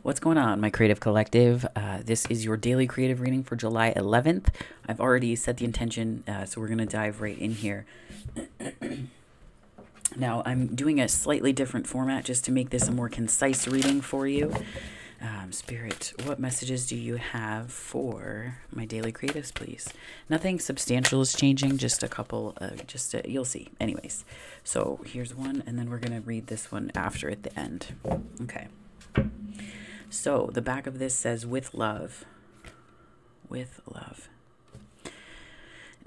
What's going on, my creative collective? This is your daily creative reading for July 11th. I've already set the intention, so we're going to dive right in here. Now, I'm doing a slightly different format just to make this a more concise reading for you. Spirit, what messages do you have for my daily creatives, please? Nothing substantial is changing, just a couple, you'll see. Anyways, so here's one, and then we're going to read this one after at the end. Okay. So the back of this says, with love. With love.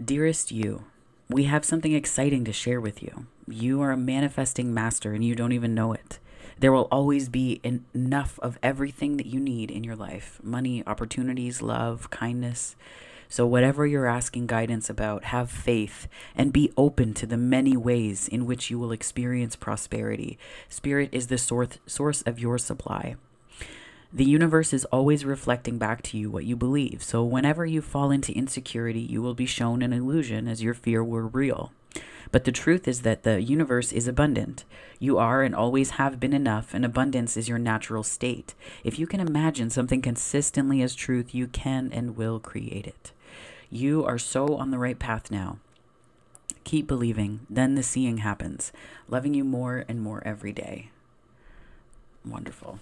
Dearest you, we have something exciting to share with you. You are a manifesting master and you don't even know it. There will always be enough of everything that you need in your life. Money, opportunities, love, kindness. So whatever you're asking guidance about, have faith and be open to the many ways in which you will experience prosperity. Spirit is the source of your supply. The universe is always reflecting back to you what you believe. So whenever you fall into insecurity, you will be shown an illusion as your fear were real. But the truth is that the universe is abundant. You are and always have been enough, and abundance is your natural state. If you can imagine something consistently as truth, you can and will create it. You are so on the right path now. Keep believing, then the seeing happens. Loving you more and more every day. Wonderful.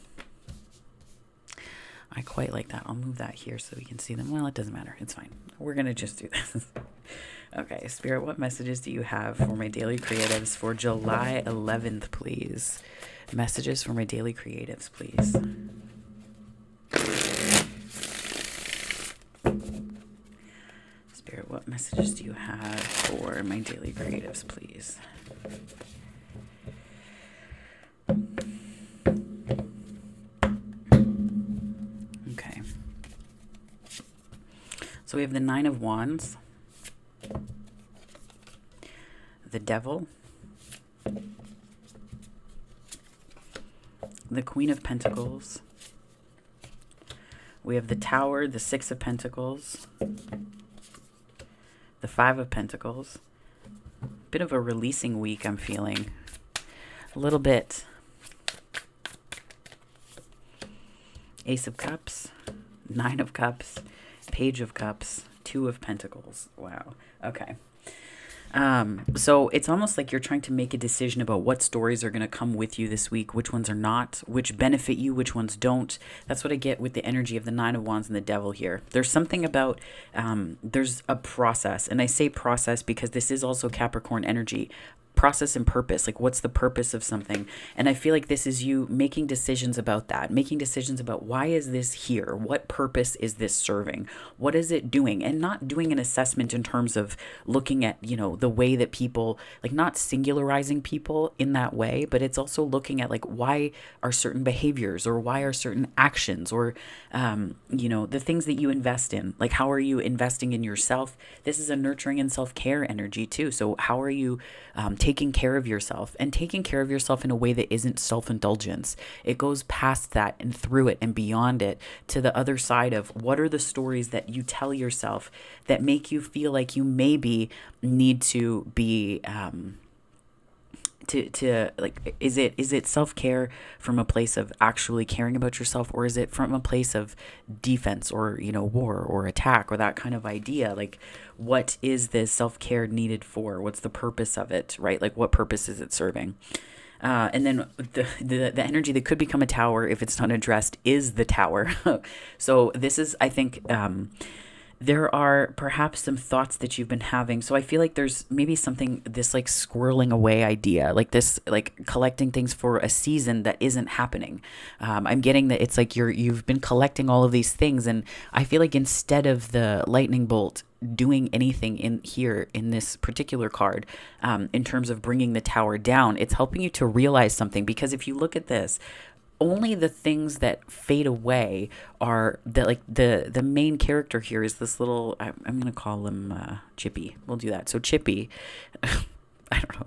I quite like that. I'll move that here so we can see them. Well, it doesn't matter. It's fine. We're going to just do this. Okay, Spirit, what messages do you have for my daily creatives for July 11th, please? Messages for my daily creatives, please. Spirit, what messages do you have for my daily creatives, please? Okay. So we have the Nine of Wands, the Devil, the Queen of Pentacles. We have the Tower, the Six of Pentacles, the Five of Pentacles. Bit of a releasing week, I'm feeling. A little bit. Ace of Cups, Nine of Cups, Page of Cups, Two of Pentacles. Wow. Okay. So it's almost like you're trying to make a decision about what stories are going to come with you this week, which ones are not, which benefit you, which ones don't. That's what I get with the energy of the Nine of Wands and the Devil here. There's something about, there's a process, and I say process because this is also Capricorn energy. Process and purpose, like what's the purpose of something? And I feel like this is you making decisions about that, making decisions about why is this here? What purpose is this serving? What is it doing? And not doing an assessment in terms of looking at, you know, the way that people, like not singularizing people in that way, but it's also looking at like why are certain behaviors or why are certain actions or, you know, the things that you invest in, like how are you investing in yourself? This is a nurturing and self-care energy too. So how are you taking care of yourself and taking care of yourself in a way that isn't self-indulgence. It goes past that and through it and beyond it to the other side of what are the stories that you tell yourself that make you feel like you maybe need to be like, is it self-care from a place of actually caring about yourself, or is it from a place of defense or, you know, war or attack or that kind of idea? Like, what is this self-care needed for? What's the purpose of it, right? Like, what purpose is it serving? And then the energy that could become a tower if it's not addressed is the Tower. So this is, I think, there are perhaps some thoughts that you've been having. So I feel like there's maybe something, this like squirreling away idea, like this, like collecting things for a season that isn't happening. I'm getting that it's like you've been collecting all of these things. And I feel like instead of the lightning bolt doing anything in here in this particular card, in terms of bringing the Tower down, it's helping you to realize something. Because if you look at this, only the things that fade away are that, like the main character here is this little, I'm going to call him Chippy. We'll do that. So Chippy, I don't know.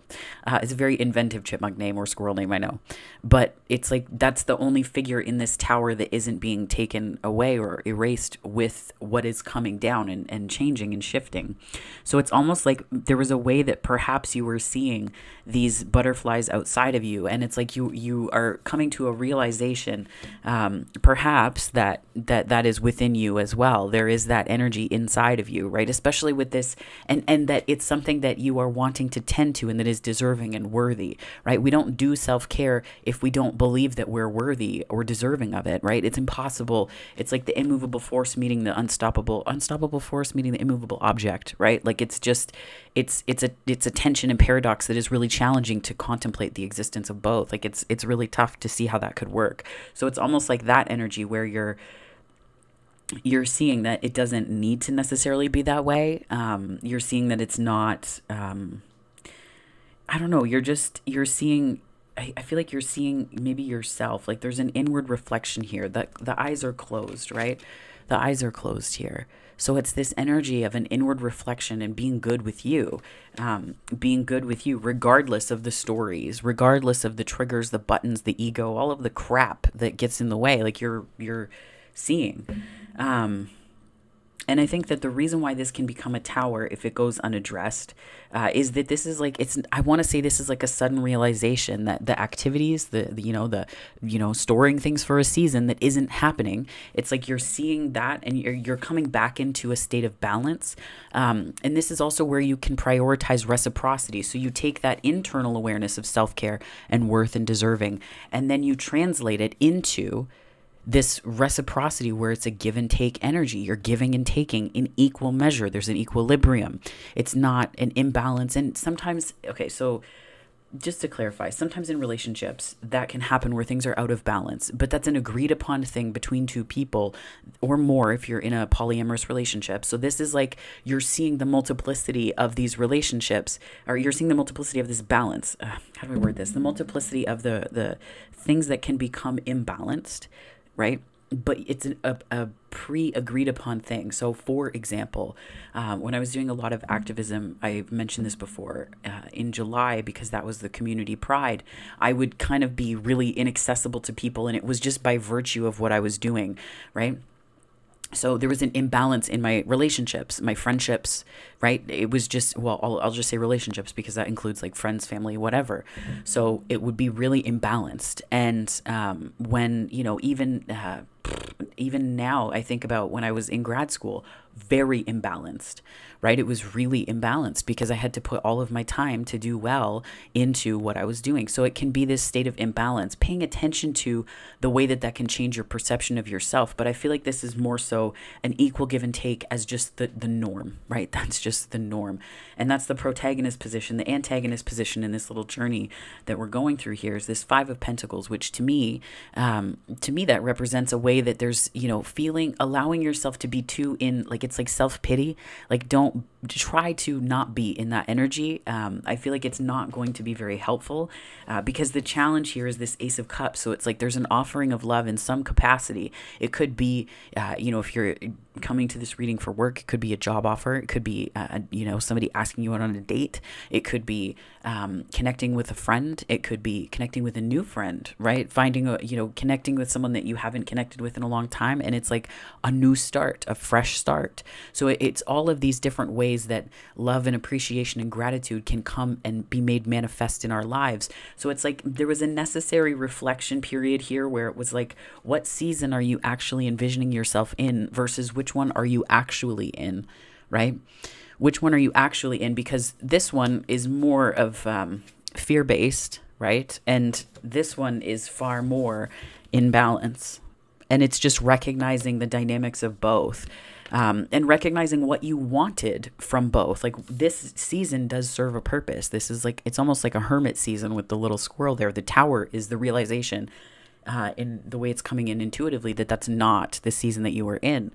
It's a very inventive chipmunk name or squirrel name, I know. But it's like that's the only figure in this tower that isn't being taken away or erased with what is coming down and changing and shifting. So it's almost like there was a way that perhaps you were seeing these butterflies outside of you. And it's like you are coming to a realization, perhaps that is within you as well. There is that energy inside of you, right? Especially with this, and that it's something that you are wanting to tend to and that is deserving and worthy, right? We don't do self-care if we don't believe that we're worthy or deserving of it, right? It's impossible. It's like the immovable force meeting the unstoppable force meeting the immovable object, right? Like it's just, it's a tension and paradox that is really challenging to contemplate the existence of both. Like it's really tough to see how that could work. So it's almost like that energy where you're seeing that it doesn't need to necessarily be that way. You're seeing that it's not, I don't know, you're seeing, I feel like you're seeing maybe yourself, like there's an inward reflection here. The eyes are closed, right? The eyes are closed here. So it's this energy of an inward reflection and being good with you, regardless of the stories, regardless of the triggers, the buttons, the ego, all of the crap that gets in the way, like you're seeing. And I think that the reason why this can become a tower if it goes unaddressed is that this is like, I want to say this is like a sudden realization that the activities, the storing things for a season that isn't happening. It's like you're seeing that and you're coming back into a state of balance. And this is also where you can prioritize reciprocity. So you take that internal awareness of self-care and worth and deserving, and then you translate it into this reciprocity where it's a give and take energy. You're giving and taking in equal measure. There's an equilibrium. It's not an imbalance. And sometimes, okay, so just to clarify, sometimes in relationships that can happen where things are out of balance, but that's an agreed upon thing between two people or more if you're in a polyamorous relationship. So this is like you're seeing the multiplicity of these relationships, or you're seeing the multiplicity of this balance. How do I word this? The multiplicity of the things that can become imbalanced, right? But it's a pre-agreed upon thing. So for example, when I was doing a lot of activism, I've mentioned this before, in July, because that was the community pride, I would kind of be really inaccessible to people, and it was just by virtue of what I was doing, right? So there was an imbalance in my relationships, my friendships, right? It was just, well, I'll just say relationships because that includes like friends, family, whatever. So it would be really imbalanced. And when, even now I think about when I was in grad school, very imbalanced, right? It was really imbalanced because I had to put all of my time to do well into what I was doing. So it can be this state of imbalance, paying attention to the way that can change your perception of yourself. But I feel like this is more so an equal give and take as just the norm, right? That's just the norm. And that's the protagonist position. The antagonist position in this little journey that we're going through here is this Five of Pentacles, which to me that represents a way that there's, allowing yourself to be too in, like, it's like self-pity. Like, don't try to not be in that energy. I feel like it's not going to be very helpful because the challenge here is this Ace of Cups. So it's like there's an offering of love in some capacity. It could be, if you're coming to this reading for work, it could be a job offer. It could be, somebody asking you out on a date. It could be connecting with a friend. It could be connecting with a new friend, right? Connecting with someone that you haven't connected with in a long time. And it's like a new start, a fresh start. So it's all of these different ways that love and appreciation and gratitude can come and be made manifest in our lives. So it's like there was a necessary reflection period here where it was like, what season are you actually envisioning yourself in versus which one are you actually in, right? Which one are you actually in? Because this one is more of fear-based, right? And this one is far more in balance. And it's just recognizing the dynamics of both. And recognizing what you wanted from both. Like, this season does serve a purpose. This is like, it's almost like a hermit season with the little squirrel there. The tower is the realization in the way it's coming in intuitively that that's not the season that you were in.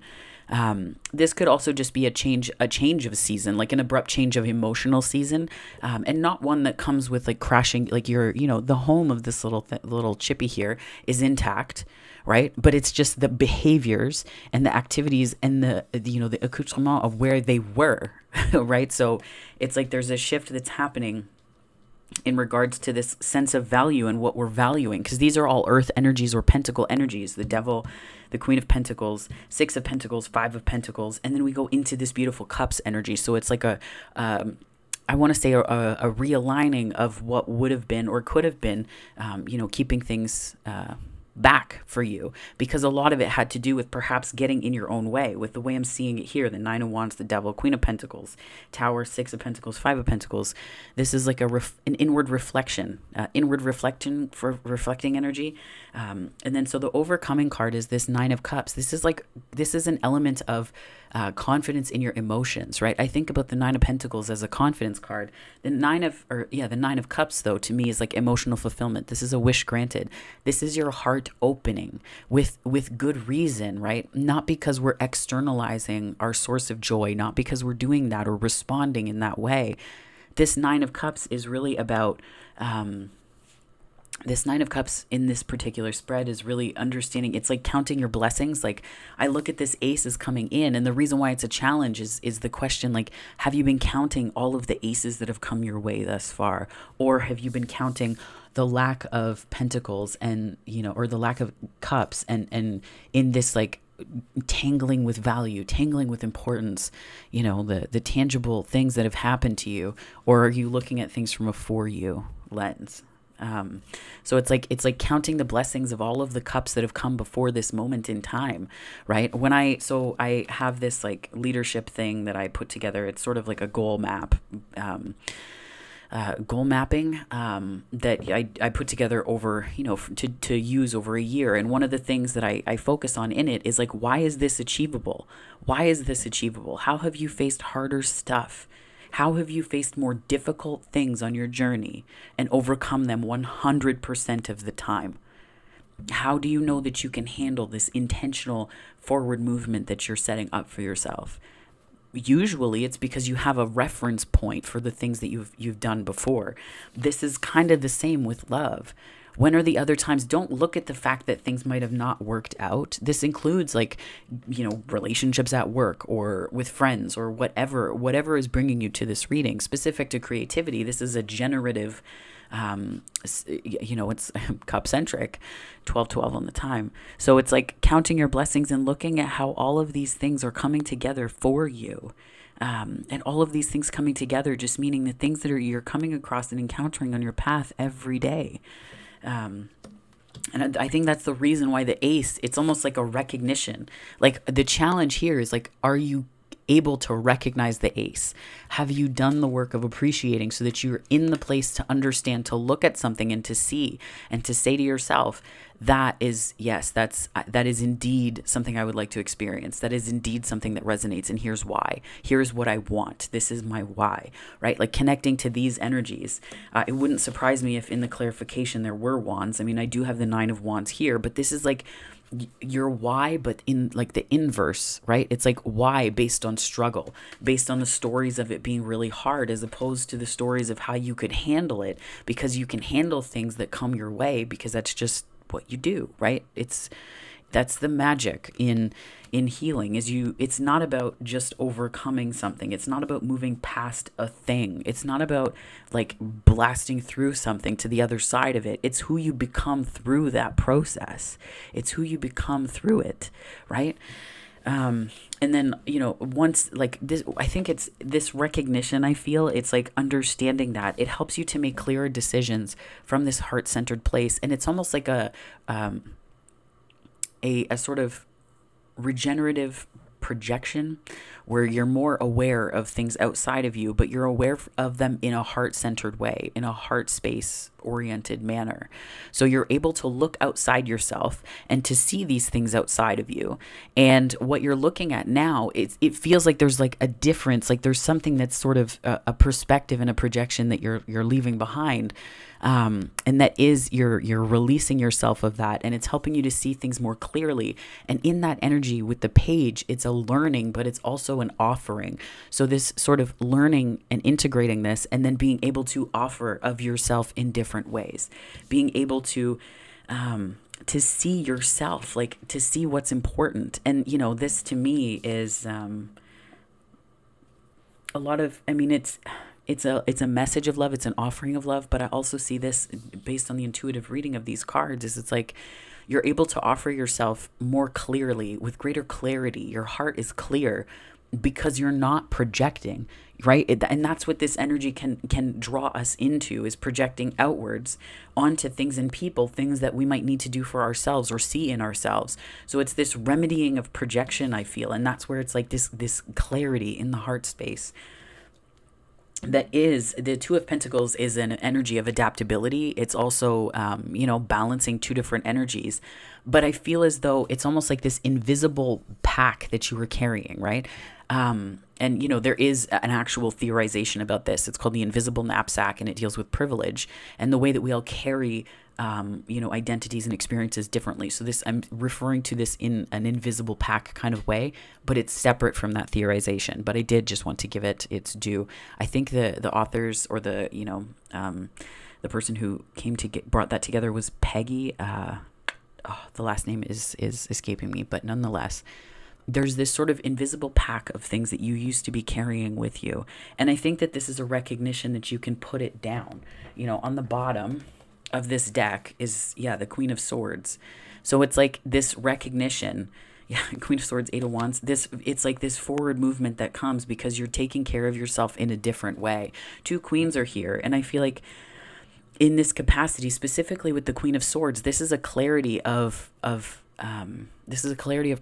This could also just be a change of season, like an abrupt change of emotional season, and not one that comes with like crashing, like the home of this little chippy here is intact, right? But it's just the behaviors and the activities and the accoutrement of where they were, right? So it's like there's a shift that's happening in regards to this sense of value and what we're valuing, because these are all earth energies or pentacle energies, the devil, the Queen of Pentacles, Six of Pentacles, Five of Pentacles, and then we go into this beautiful Cups energy. So it's like I want to say a realigning of what would have been or could have been, keeping things back for you, because a lot of it had to do with perhaps getting in your own way. With the way I'm seeing it here, the Nine of Wands, the Devil, Queen of Pentacles, Tower, Six of Pentacles, Five of Pentacles. This is like an inward reflection, for reflecting energy. And then so the overcoming card is this Nine of Cups. This is an element of confidence in your emotions, right? I think about the Nine of Pentacles as a confidence card. The Nine of Cups, though, to me is like emotional fulfillment. This is a wish granted. This is your heart opening with good reason, right? Not because we're externalizing our source of joy, not because we're doing that or responding in that way. This Nine of Cups is really about this Nine of Cups in this particular spread is really understanding. It's like counting your blessings. Like, I look at this ace is coming in, and the reason why it's a challenge is the question, like, have you been counting all of the aces that have come your way thus far? Or have you been counting the lack of pentacles and, or the lack of cups and in this, like, tangling with value, tangling with importance, the tangible things that have happened to you? Or are you looking at things from a for you lens? So it's like counting the blessings of all of the cups that have come before this moment in time, right? I have this like leadership thing that I put together. It's sort of like a goal map, goal mapping, that I put together over, to use over a year. And one of the things that I focus on in it is like, why is this achievable? Why is this achievable? How have you faced harder stuff? How have you faced more difficult things on your journey and overcome them 100% of the time? How do you know that you can handle this intentional forward movement that you're setting up for yourself? Usually it's because you have a reference point for the things that you've done before. This is kind of the same with love. When are the other times? Don't look at the fact that things might have not worked out. This includes like, relationships at work or with friends or whatever is bringing you to this reading. Specific to creativity, this is a generative, it's cup-centric, 12-12 on the time. So it's like counting your blessings and looking at how all of these things are coming together for you. And all of these things coming together, just meaning the things that you're coming across and encountering on your path every day. And I think that's the reason why the ace, it's almost like a recognition. Like, the challenge here is like, are you able to recognize the ace? Have you done the work of appreciating so that you're in the place to understand, to look at something and to see and to say to yourself, that is, yes, that is indeed something I would like to experience. That is indeed something that resonates. And here's why. Here's what I want. This is my why, right? Like connecting to these energies. It wouldn't surprise me if in the clarification there were wands. I mean, I do have the Nine of Wands here, but this is like your why, but in like the inverse, right? It's like why based on struggle, based on the stories of it being really hard, as opposed to the stories of how you could handle it, because you can handle things that come your way because that's just what you do, right? That's the magic in healing, is it's not about just overcoming something. It's not about moving past a thing. It's not about like blasting through something to the other side of it. It's who you become through that process. It's who you become through it, right? And then, once like this, I think it's this recognition, I feel it's like understanding that it helps you to make clearer decisions from this heart-centered place. And it's almost like a sort of regenerative projection where you're more aware of things outside of you, but you're aware of them in a heart-centered way, in a heart space oriented manner. So you're able to look outside yourself and to see these things outside of you. And what you're looking at now, it feels like there's like a difference, like there's something that's sort of a perspective and a projection that you're leaving behind. And that is you're releasing yourself of that, and it's helping you to see things more clearly. And in that energy with the page, it's a learning, but it's also an offering. So this sort of learning and integrating this, and then being able to offer of yourself in different ways, being able to see yourself, like to see what's important. And this to me is a lot of, I mean, it's a message of love. It's an offering of love. But I also see this based on the intuitive reading of these cards is it's like you're able to offer yourself more clearly with greater clarity. Your heart is clear because you're not projecting, right? And that's what this energy can draw us into, is projecting outwards onto things and people, things that we might need to do for ourselves or see in ourselves. So it's this remedying of projection, I feel, and that's where it's like this clarity in the heart space. That is, the Two of Pentacles is an energy of adaptability. It's also, balancing two different energies. But I feel as though it's almost like this invisible pack that you were carrying, right? There is an actual theorization about this. It's called the invisible knapsack, and it deals with privilege and the way that we all carry identities and experiences differently. So I'm referring to this in an invisible pack kind of way, but it's separate from that theorization. But I did just want to give it its due. I think the authors or the person who brought that together was Peggy. The last name is escaping me, but nonetheless, there's this sort of invisible pack of things that you used to be carrying with you. And I think that this is a recognition that you can put it down. On the bottom of this deck is, the Queen of Swords. So it's like this recognition, Queen of Swords, Eight of Wands. It's like this forward movement that comes because you're taking care of yourself in a different way. Two queens are here, and I feel like in this capacity, specifically with the Queen of Swords, this is a clarity of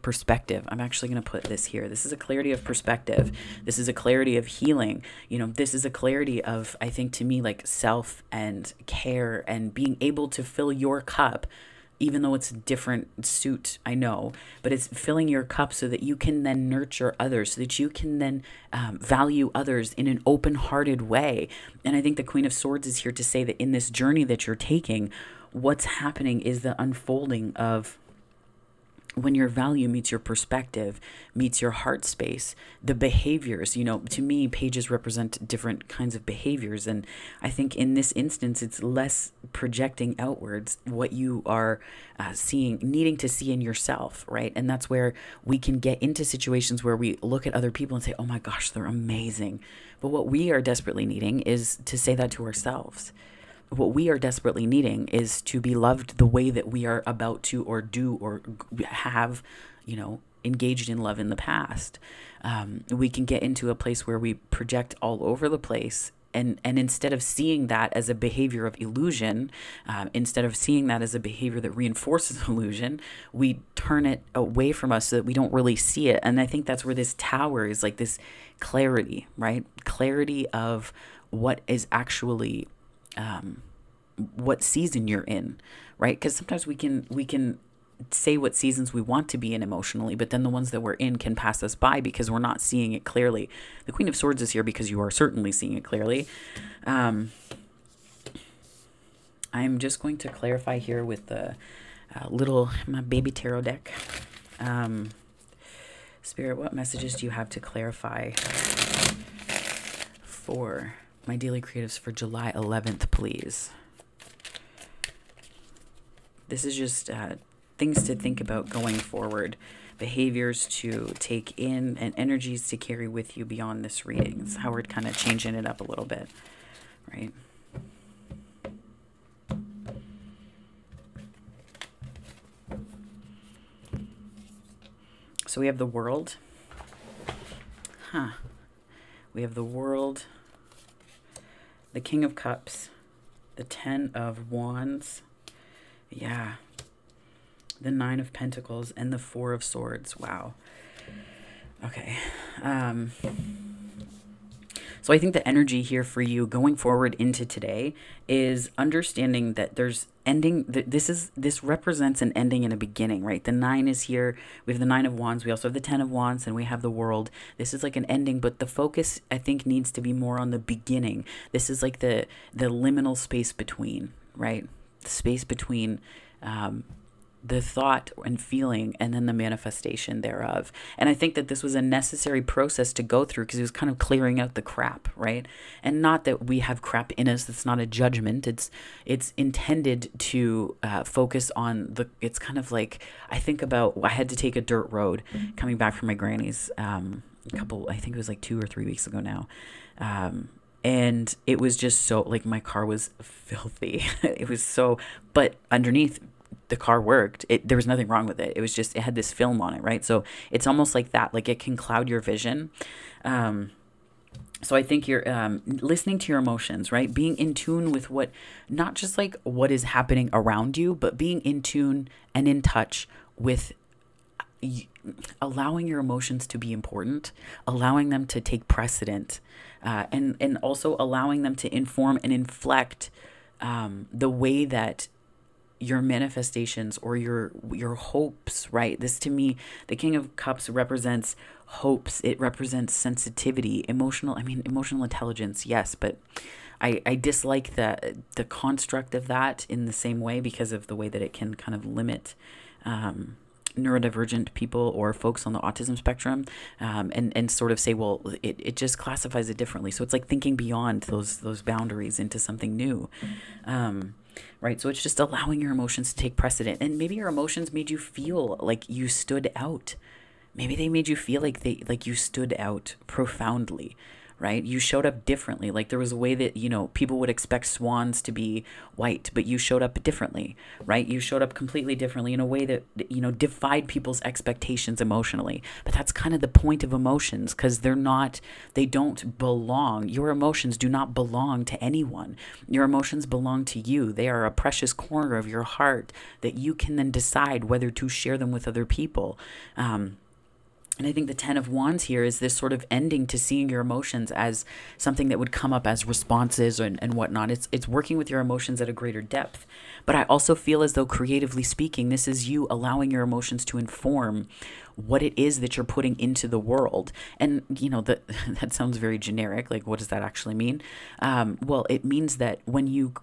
perspective. I'm actually going to put this here. This is a clarity of perspective. This is a clarity of healing. This is a clarity of, I think, to me, like self and care and being able to fill your cup, even though it's a different suit, I know, but it's filling your cup so that you can then nurture others, so that you can then value others in an open-hearted way. And I think the Queen of Swords is here to say that in this journey that you're taking, what's happening is the unfolding of when your value meets your perspective, meets your heart space, the behaviors, to me, pages represent different kinds of behaviors. And I think in this instance, it's less projecting outwards what you are needing to see in yourself, right? And that's where we can get into situations where we look at other people and say, oh my gosh, they're amazing. But what we are desperately needing is to say that to ourselves. What we are desperately needing is to be loved the way that we are about to or do or have, engaged in love in the past. We can get into a place where we project all over the place. And instead of seeing that as a behavior of illusion, instead of seeing that as a behavior that reinforces illusion, we turn it away from us so that we don't really see it. And I think that's where this tower is, like this clarity, right? Clarity of what is actually what season you're in, right? Because sometimes we can say what seasons we want to be in emotionally, but then the ones that we're in can pass us by because we're not seeing it clearly. The Queen of Swords is here because you are certainly seeing it clearly. I'm just going to clarify here with the my baby tarot deck. Spirit, what messages do you have to clarify for my daily creatives for July 11th, please? This is just things to think about going forward, behaviors to take in, and energies to carry with you beyond this reading. It's how we're kind of changing it up a little bit, right? So we have the World. We have the World, the King of Cups, the Ten of Wands, the Nine of Pentacles, and the Four of Swords. Wow. Okay. So I think the energy here for you going forward into today is understanding that there's ending. This represents an ending and a beginning, right? The Nine is here. We have the Nine of Wands. We also have the Ten of Wands, and we have the World. This is like an ending, but the focus, I think, needs to be more on the beginning. This is like the liminal space between, right? The space between the thought and feeling and then the manifestation thereof. And I think that this was a necessary process to go through because it was kind of clearing out the crap, right? And not that we have crap in us. That's not a judgment. It's intended to focus on it's kind of like, I think about, I had to take a dirt road coming back from my granny's I think it was like 2 or 3 weeks ago now. And it was just so, like, my car was filthy. It was so, but underneath, the car worked. There was nothing wrong with it. It was just, it had this film on it, right? So it's almost like that. Like, it can cloud your vision. So I think you're listening to your emotions, right? Being in tune with what, not just like what is happening around you, but being in tune and in touch with allowing your emotions to be important, allowing them to take precedent, and also allowing them to inform and inflect the way that your manifestations or your hopes, right? This, to me, the King of Cups represents hopes. It represents sensitivity, emotional intelligence, yes, but I dislike the construct of that in the same way, because of the way that it can kind of limit neurodivergent people or folks on the autism spectrum, and sort of say, well, it just classifies it differently. So it's like thinking beyond those boundaries into something new. Right. So it's just allowing your emotions to take precedent. And maybe your emotions made you feel like you stood out. Maybe they made you feel like you stood out profoundly, right? You showed up differently. Like, there was a way that, people would expect swans to be white, but you showed up differently, right? You showed up completely differently in a way that, defied people's expectations emotionally. But that's kind of the point of emotions, because they don't belong. Your emotions do not belong to anyone. Your emotions belong to you. They are a precious corner of your heart that you can then decide whether to share them with other people. And I think the Ten of Wands here is this sort of ending to seeing your emotions as something that would come up as responses and whatnot. It's working with your emotions at a greater depth. But I also feel as though, creatively speaking, this is you allowing your emotions to inform what it is that you're putting into the world. And, that sounds very generic. Like, what does that actually mean? Well, it means that when you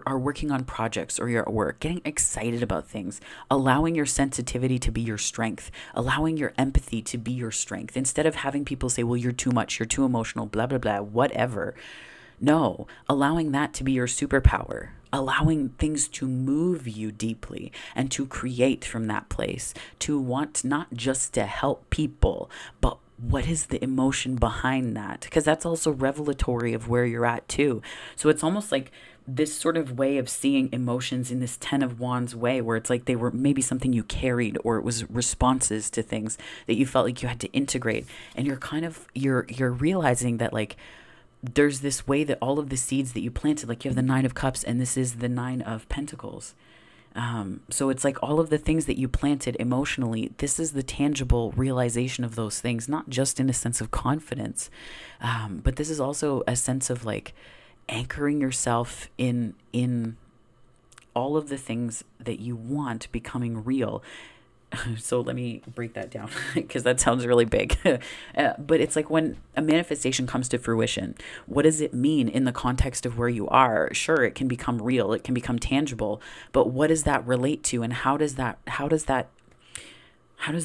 are working on projects or you're at work, getting excited about things, allowing your sensitivity to be your strength, allowing your empathy to be your strength, instead of having people say, well, you're too much, you're too emotional, blah, blah, blah, whatever. No, allowing that to be your superpower, allowing things to move you deeply and to create from that place, to want not just to help people, but what is the emotion behind that? Because that's also revelatory of where you're at too. So it's almost like this sort of way of seeing emotions in this Ten of Wands way, where it's like they were maybe something you carried, or it was responses to things that you felt like you had to integrate. And you're realizing that, like, there's this way that all of the seeds that you planted, like you have the Nine of Cups and this is the Nine of Pentacles. So it's like all of the things that you planted emotionally, this is the tangible realization of those things, not just in a sense of confidence, but this is also a sense of like anchoring yourself in all of the things that you want becoming real. So let me break that down, because that sounds really big. But it's like when a manifestation comes to fruition, what does it mean in the context of where you are? Sure, it can become real, it can become tangible, but what does that relate to, and how does that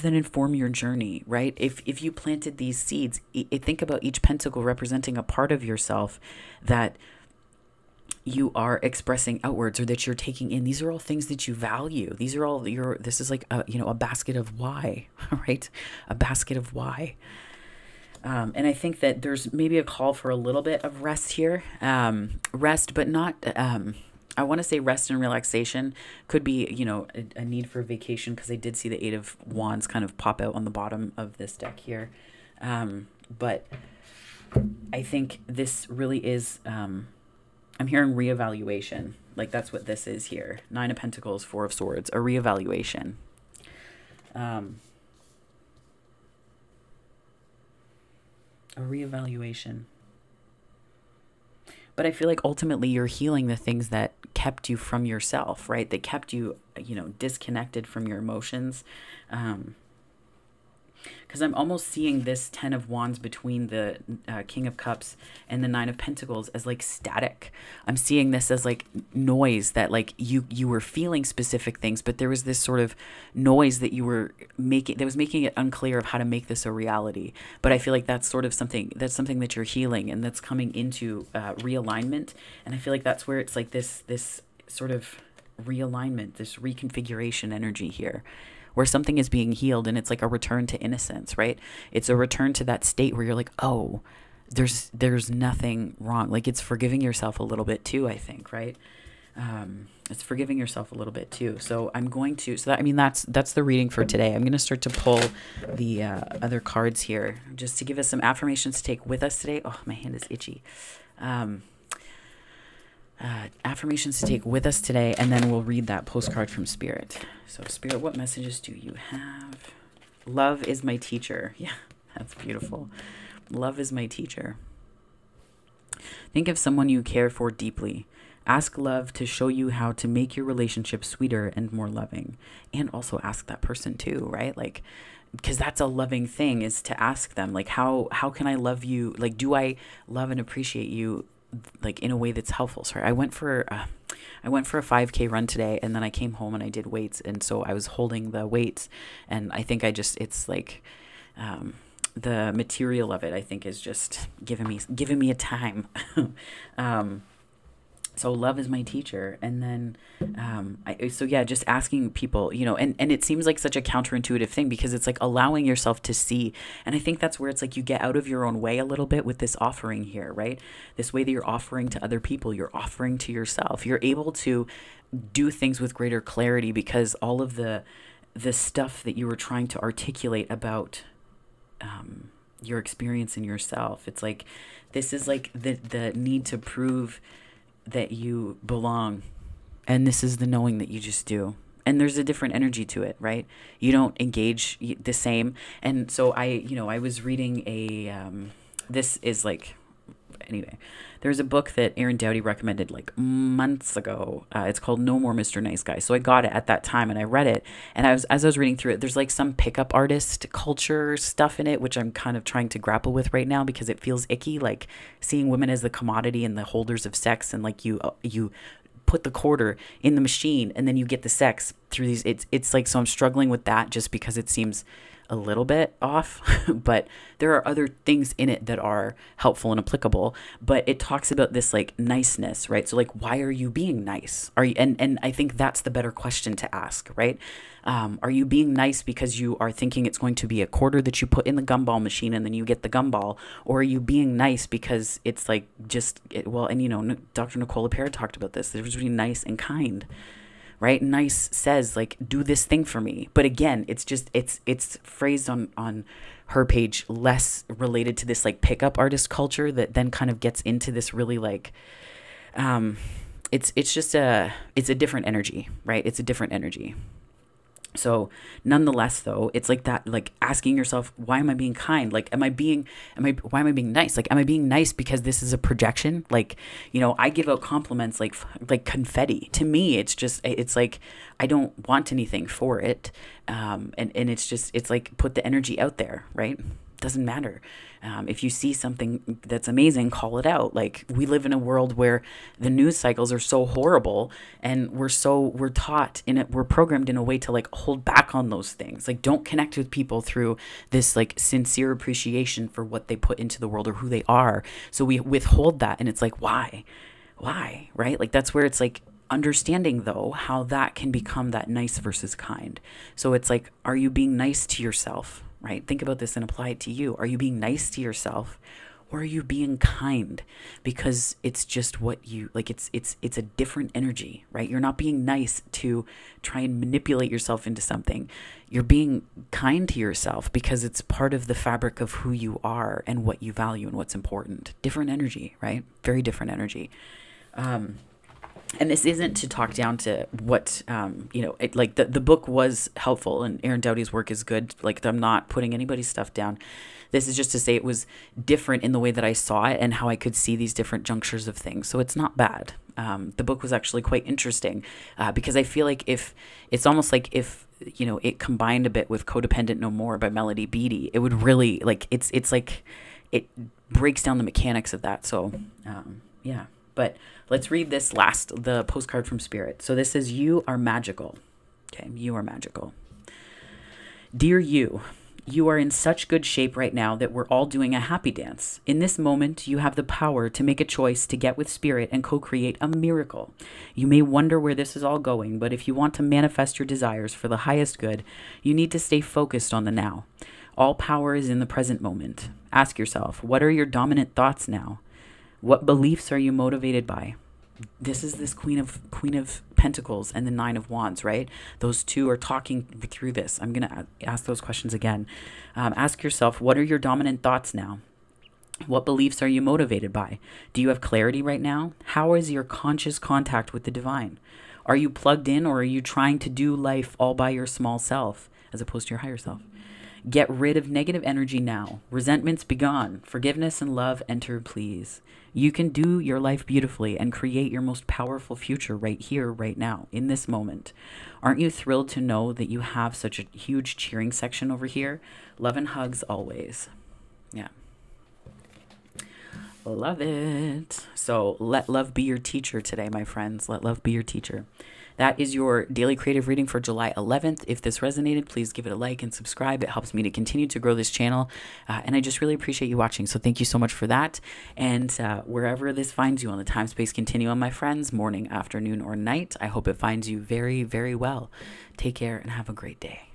inform your journey, right? If you planted these seeds, think about each pentacle representing a part of yourself that you are expressing outwards, or that you're taking in. These are all things that you value. These are all this is like a basket of why, right? A basket of why. And I think that there's maybe a call for a little bit of rest here. Rest, but not, I want to say rest and relaxation. Could be, a need for vacation, because I did see the Eight of Wands kind of pop out on the bottom of this deck here. But I think this really is, I'm hearing reevaluation. Like, that's what this is here. Nine of Pentacles, Four of Swords, a reevaluation. A reevaluation. But I feel like ultimately you're healing the things that kept you from yourself, right? That kept you, disconnected from your emotions. Because I'm almost seeing this Ten of Wands between the King of Cups and the Nine of Pentacles as like static. I'm seeing this as like noise, that like you were feeling specific things, but there was this sort of noise that you were making that was making it unclear of how to make this a reality. But I feel like that's sort of something that you're healing, and that's coming into realignment. And I feel like that's where it's like this sort of realignment, this reconfiguration energy here, where something is being healed, and it's like a return to innocence, right? It's a return to that state where you're like, oh, there's nothing wrong. Like, it's forgiving yourself a little bit too, I think, right? It's forgiving yourself a little bit too. So I'm going to, so that, I mean, that's the reading for today. I'm going to start to pull the other cards here just to give us some affirmations to take with us today. Oh, my hand is itchy. Affirmations to take with us today, and then we'll read that postcard from Spirit. So Spirit, what messages do you have? Love is my teacher. Yeah, that's beautiful. Love is my teacher. Think of someone you care for deeply. Ask love to show you how to make your relationship sweeter and more loving. And also ask that person too, right? Like, because that's a loving thing, is to ask them, like, how can I love you? Like, do I love and appreciate you, like, in a way that's helpful? Sorry, I went for a 5K run today, and then I came home and I did weights. And so I was holding the weights, and I think it's like, the material of it, I think, is just giving me a time. So love is my teacher. And then, just asking people, you know, and it seems like such a counterintuitive thing, because it's like allowing yourself to see. And I think that's where it's like you get out of your own way a little bit with this offering here, right? This way that you're offering to other people, you're offering to yourself. You're able to do things with greater clarity, because all of the stuff that you were trying to articulate about your experience in yourself, it's like, this is like the need to prove that you belong, and this is the knowing that you just do. And there's a different energy to it, right? You don't engage the same. And so I was reading this is like, anyway, there's a book that Aaron Doughty recommended like months ago. It's called No More Mr. Nice Guy. So I got it at that time and I read it. And as I was reading through it, there's like some pickup artist culture stuff in it, which I'm kind of trying to grapple with right now, because it feels icky, like seeing women as the commodity and the holders of sex. And like you put the quarter in the machine and then you get the sex through these. It's like, so I'm struggling with that just because it seems a little bit off, but there are other things in it that are helpful and applicable. But it talks about this like niceness, right? So like, why are you being nice? Are you, and I think that's the better question to ask, right? Are you being nice because you are thinking it's going to be a quarter that you put in the gumball machine and then you get the gumball? Or are you being nice because it's like and you know, Dr. Nicole LePera talked about this. There's really nice and kind, right? Nice says like, do this thing for me. But again, it's just, it's phrased on her page less related to this like pickup artist culture that then kind of gets into this really like, it's a different energy, right? It's a different energy. So nonetheless, though, it's like that, like asking yourself, why am I being kind? Like, why am I being nice? Like, am I being nice because this is a projection? Like, you know, I give out compliments like confetti. To me, it's like, I don't want anything for it. And it's like, put the energy out there, right? Doesn't matter. If you see something that's amazing, call it out. Like, we live in a world where the news cycles are so horrible, and we're taught in it, we're programmed in a way to like hold back on those things. Like, don't connect with people through this like sincere appreciation for what they put into the world or who they are. So we withhold that, and it's like, why, right? Like, that's where it's like, understanding though how that can become that nice versus kind. So it's like, are you being nice to yourself? Right? Think about this and apply it to you. Are you being nice to yourself, or are you being kind? Because it's just what you like. It's a different energy, right? You're not being nice to try and manipulate yourself into something. You're being kind to yourself because it's part of the fabric of who you are and what you value and what's important. Different energy, right? Very different energy. And this isn't to talk down to what, like the book was helpful and Aaron Doughty's work is good. Like, I'm not putting anybody's stuff down. This is just to say it was different in the way that I saw it and how I could see these different junctures of things. So it's not bad. The book was actually quite interesting because I feel like it's almost like if, you know, it combined a bit with Codependent No More by Melody Beattie, it would really like, it's like, it breaks down the mechanics of that. So, yeah. But let's read the postcard from Spirit. So this is, you are magical. Okay, you are magical. Dear you, you are in such good shape right now that we're all doing a happy dance. In this moment, you have the power to make a choice to get with Spirit and co-create a miracle. You may wonder where this is all going, but if you want to manifest your desires for the highest good, you need to stay focused on the now. All power is in the present moment. Ask yourself, what are your dominant thoughts now? What beliefs are you motivated by? This is this Queen of Pentacles and the Nine of Wands, right? Those two are talking through this. I'm going to ask those questions again. Ask yourself, what are your dominant thoughts now? What beliefs are you motivated by? Do you have clarity right now? How is your conscious contact with the divine? Are you plugged in, or are you trying to do life all by your small self as opposed to your higher self? Get rid of negative energy now. Resentments be gone. Forgiveness and love enter, please. You can do your life beautifully and create your most powerful future right here, right now, in this moment. Aren't you thrilled to know that you have such a huge cheering section over here? Love and hugs always. Yeah. Love it. So let love be your teacher today, my friends. Let love be your teacher. That is your daily creative reading for July 11th. If this resonated, please give it a like and subscribe. It helps me to continue to grow this channel. And I just really appreciate you watching. So thank you so much for that. And wherever this finds you on the time-space continuum, my friends, morning, afternoon, or night, I hope it finds you very, very well. Take care and have a great day.